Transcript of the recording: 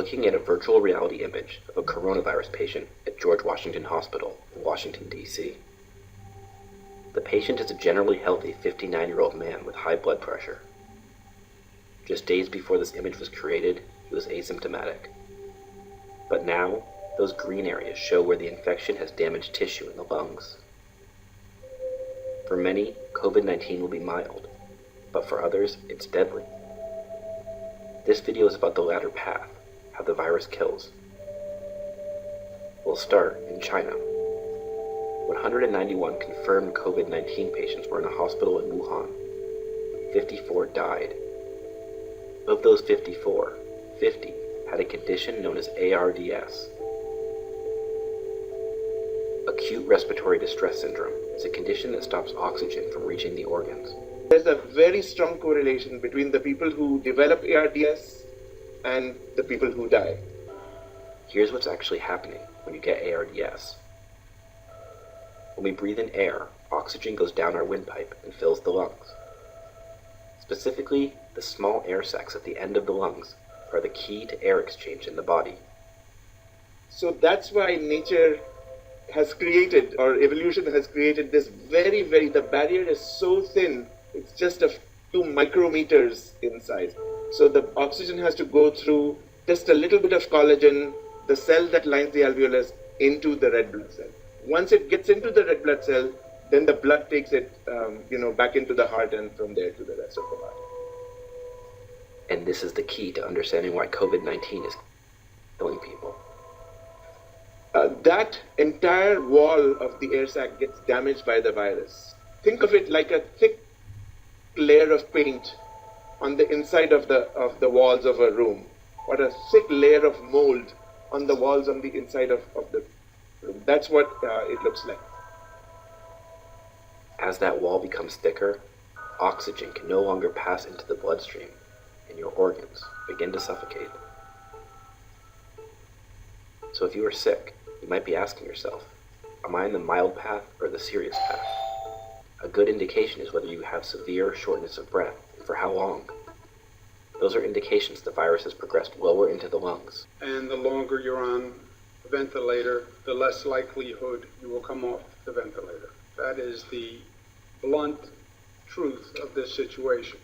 looking at a virtual reality image of a coronavirus patient at George Washington Hospital in Washington, D.C. The patient is a generally healthy 59-year-old man with high blood pressure. Just days before this image was created, he was asymptomatic. But now, those green areas show where the infection has damaged tissue in the lungs. For many, COVID-19 will be mild, but for others, it's deadly. This video is about the latter path, how the virus kills. We'll start in China. 191 confirmed COVID-19 patients were in a hospital in Wuhan. 54 died. Of those 54, 50 had a condition known as ARDS. Acute respiratory distress syndrome is a condition that stops oxygen from reaching the organs. There's a very strong correlation between the people who develop ARDS and the people who die. Here's what's actually happening when you get ARDS. When we breathe in air, oxygen goes down our windpipe and fills the lungs. Specifically, the small air sacs at the end of the lungs are the key to air exchange in the body. So that's why nature has created, or evolution has created this the barrier is so thin, it's just a few micrometers in size. So the oxygen has to go through just a little bit of collagen, the cell that lines the alveolus, into the red blood cell. Once it gets into the red blood cell, then the blood takes it back into the heart and from there to the rest of the body. And this is the key to understanding why COVID-19 is killing people. That entire wall of the air sac gets damaged by the virus. Think of it like a thick layer of paint on the inside of the walls of a room, or a thick layer of mold on the walls on the inside of the room. That's what it looks like. As that wall becomes thicker, oxygen can no longer pass into the bloodstream, and your organs begin to suffocate. So if you are sick, you might be asking yourself, am I in the mild path or the serious path? A good indication is whether you have severe shortness of breath, and for how long. Those are indications the virus has progressed lower into the lungs. And the longer you're on the ventilator, the less likelihood you will come off the ventilator. That is the blunt truth of this situation.